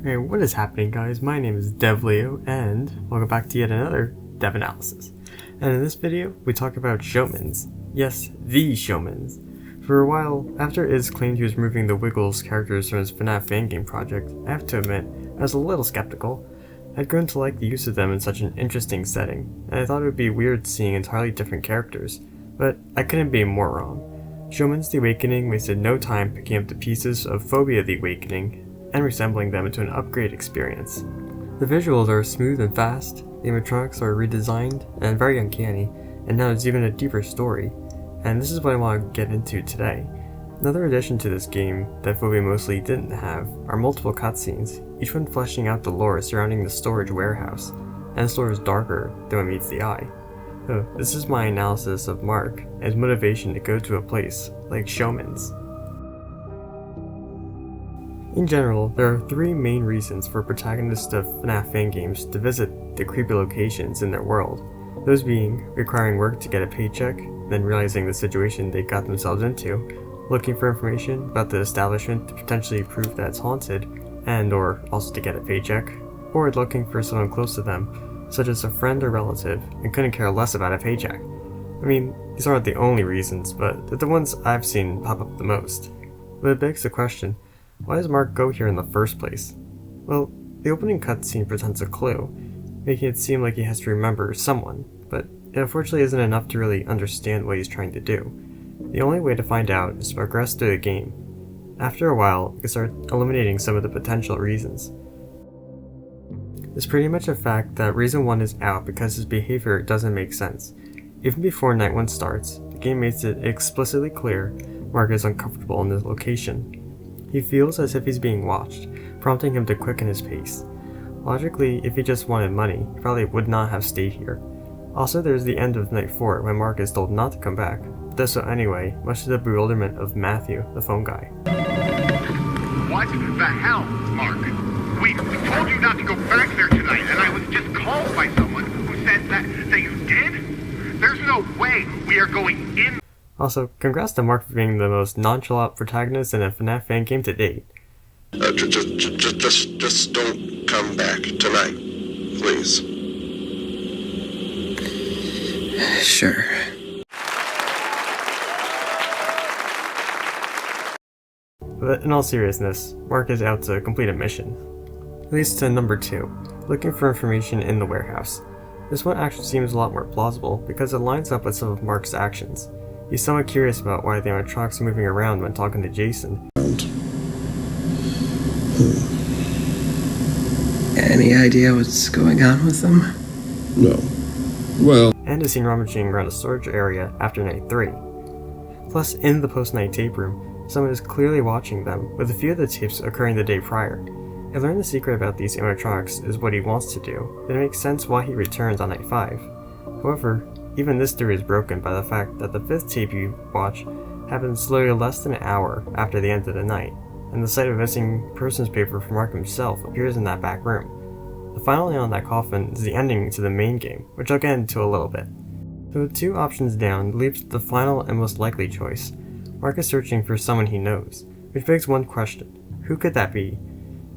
Hey, what is happening, guys? My name is DevLeo, and welcome back to yet another Dev Analysis. And in this video, we talk about Showmans. Yes, the Showmans. For a while, after Iz claimed he was removing the Wiggles characters from his FNAF fan game project, I have to admit, I was a little skeptical. I'd grown to like the use of them in such an interesting setting, and I thought it would be weird seeing entirely different characters, but I couldn't be more wrong. Showman's The Awakening wasted no time picking up the pieces of Phobia the Awakening and resembling them into an upgrade experience. The visuals are smooth and fast, the animatronics are redesigned and very uncanny, and now there's even a deeper story, and this is what I want to get into today. Another addition to this game that Phobia mostly didn't have are multiple cutscenes, each one fleshing out the lore surrounding the storage warehouse, and the store is darker than what meets the eye. So this is my analysis of Mark and his motivation to go to a place like Showman's. In general, there are three main reasons for protagonists of FNAF fan games to visit the creepy locations in their world, those being requiring work to get a paycheck, then realizing the situation they got themselves into, looking for information about the establishment to potentially prove that it's haunted, and or also to get a paycheck, or looking for someone close to them, such as a friend or relative, and couldn't care less about a paycheck. I mean, these aren't the only reasons, but they're the ones I've seen pop up the most. But it begs the question, why does Mark go here in the first place? Well, the opening cutscene presents a clue, making it seem like he has to remember someone, but it unfortunately isn't enough to really understand what he's trying to do. The only way to find out is to progress through the game. After a while, you can start eliminating some of the potential reasons. It's pretty much a fact that reason 1 is out because his behavior doesn't make sense. Even before night 1 starts, the game makes it explicitly clear Mark is uncomfortable in this location. He feels as if he's being watched, prompting him to quicken his pace. Logically, if he just wanted money, he probably would not have stayed here. Also, there's the end of night 4 when Mark is told not to come back, but does so anyway, much to the bewilderment of Matthew, the phone guy. What the hell, Mark? We told you not to go back there tonight, and I was just called by someone who said that you did? There's no way we are going in. Also, congrats to Mark for being the most nonchalant protagonist in a FNAF fan game to date. Just don't come back tonight, please. Sure. But in all seriousness, Mark is out to complete a mission. It leads to number 2, looking for information in the warehouse. This one actually seems a lot more plausible because it lines up with some of Mark's actions. He's somewhat curious about why the animatronics are moving around when talking to Jason. Any idea what's going on with them? No. Well... And is seen rummaging around a storage area after night 3. Plus, in the post-night tape room, someone is clearly watching them, with a few of the tapes occurring the day prior. If learning the secret about these animatronics is what he wants to do, then it makes sense why he returns on night 5. However, even this theory is broken by the fact that the 5th tape you watch happens literally less than an hour after the end of the night, and the sight of a missing persons paper from Mark himself appears in that back room. The final nail in that coffin is the ending to the main game, which I'll get into a little bit. So with 2 options down leaves the final and most likely choice. Mark is searching for someone he knows, which begs one question: who could that be?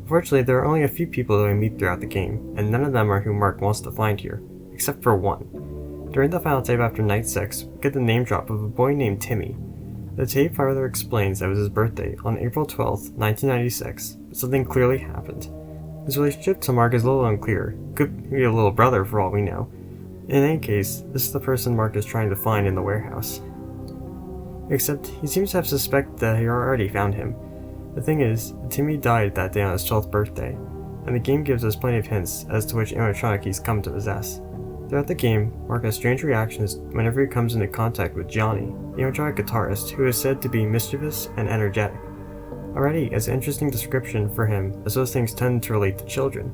Unfortunately, there are only a few people that we meet throughout the game, and none of them are who Mark wants to find here, except for one. During the final tape after night 6, we get the name drop of a boy named Timmy. The tape further explains that it was his birthday on April 12th, 1996, but something clearly happened. His relationship to Mark is a little unclear, could be a little brother for all we know. In any case, this is the person Mark is trying to find in the warehouse. Except, he seems to have suspected that he already found him. The thing is, Timmy died that day on his 12th birthday, and the game gives us plenty of hints as to which animatronic he's come to possess. Throughout the game, Mark has strange reactions whenever he comes into contact with Johnny, the animatronic guitarist who is said to be mischievous and energetic. Already, it's an interesting description for him, as those things tend to relate to children.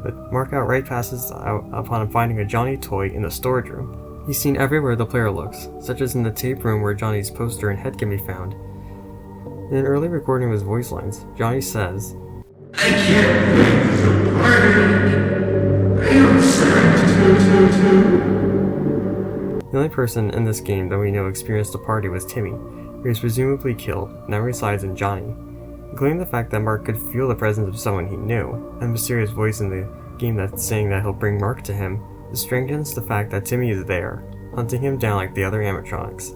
But Mark outright passes out upon finding a Johnny toy in the storage room. He's seen everywhere the player looks, such as in the tape room where Johnny's poster and head can be found. In an early recording of his voice lines, Johnny says, "I can't wait for the party. I am sad." The only person in this game that we know experienced the party was Timmy, who was presumably killed, now resides in Johnny. including the fact that Mark could feel the presence of someone he knew, and the mysterious voice in the game that's saying that he'll bring Mark to him. This strengthens the fact that Timmy is there, hunting him down like the other animatronics.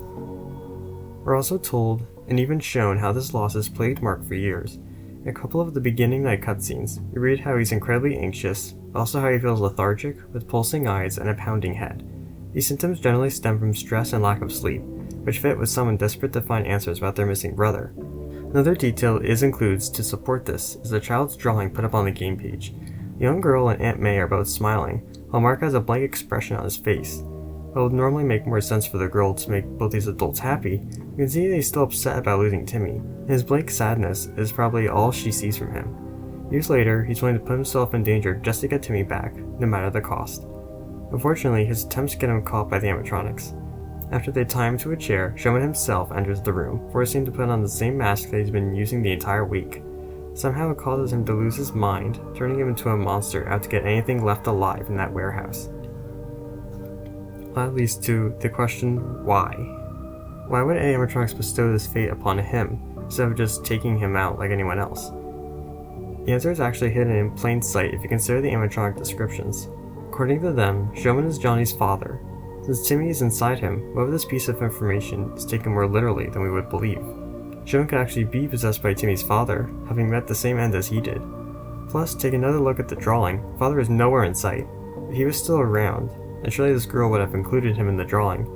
We're also told, and even shown, how this loss has plagued Mark for years. In a couple of the beginning night cutscenes, we read how he's incredibly anxious, but also how he feels lethargic, with pulsing eyes and a pounding head. These symptoms generally stem from stress and lack of sleep, which fit with someone desperate to find answers about their missing brother. Another detail includes to support this is the child's drawing put up on the game page. The young girl and Aunt May are both smiling, while Mark has a blank expression on his face. It would normally make more sense for the girl to make both these adults happy. You can see that he's still upset about losing Timmy, and his blank sadness is probably all she sees from him. Years later, he's willing to put himself in danger just to get Timmy back, no matter the cost. Unfortunately, his attempts get him caught by the animatronics. After they tie him to a chair, Showman himself enters the room, forcing him to put on the same mask that he's been using the entire week. Somehow it causes him to lose his mind, turning him into a monster out to get anything left alive in that warehouse. That leads to the question, why? Why would animatronics bestow this fate upon him, instead of just taking him out like anyone else? The answer is actually hidden in plain sight if you consider the animatronic descriptions. According to them, Showman is Johnny's father. Since Timmy is inside him, what if this piece of information is taken more literally than we would believe? Showman could actually be possessed by Timmy's father, having met the same end as he did. Plus, take another look at the drawing. Father is nowhere in sight. If he was still around, and surely this girl would have included him in the drawing.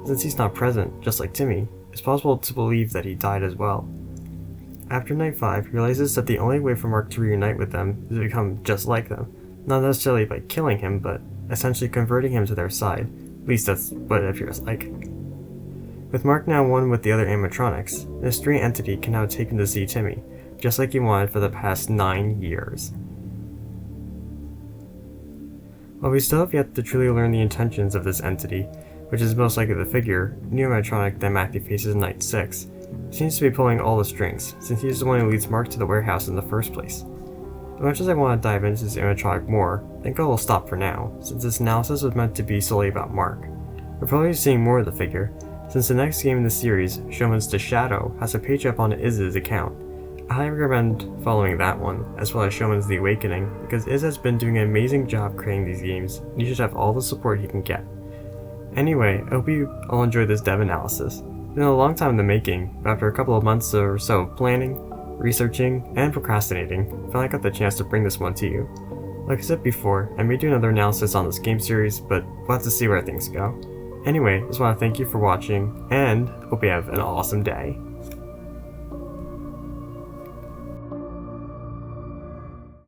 Since he's not present, just like Timmy, it's possible to believe that he died as well. After Night 5, he realizes that the only way for Mark to reunite with them is to become just like them. Not necessarily by killing him, but essentially converting him to their side. At least that's what it appears like. With Mark now one with the other animatronics, this strange entity can now take him to see Timmy, just like he wanted for the past 9 years. While we still have yet to truly learn the intentions of this entity, which is most likely the figure, new animatronic that Matthew faces in Night 6, seems to be pulling all the strings, since he is the one who leads Mark to the warehouse in the first place. As much as I want to dive into this animatronic more, I think I will stop for now, since this analysis was meant to be solely about Mark. We're probably seeing more of the figure, since the next game in the series, Showman's The Shadow, has a page up on Iz's account. I highly recommend following that one, as well as Showman's The Awakening, because Iz has been doing an amazing job creating these games, and you should have all the support he can get. Anyway, I hope you all enjoyed this dev analysis. It's been a long time in the making, but after a couple of months or so of planning, researching, and procrastinating, I finally got the chance to bring this one to you. Like I said before, I may do another analysis on this game series, but we'll have to see where things go. Anyway, just want to thank you for watching, and hope you have an awesome day.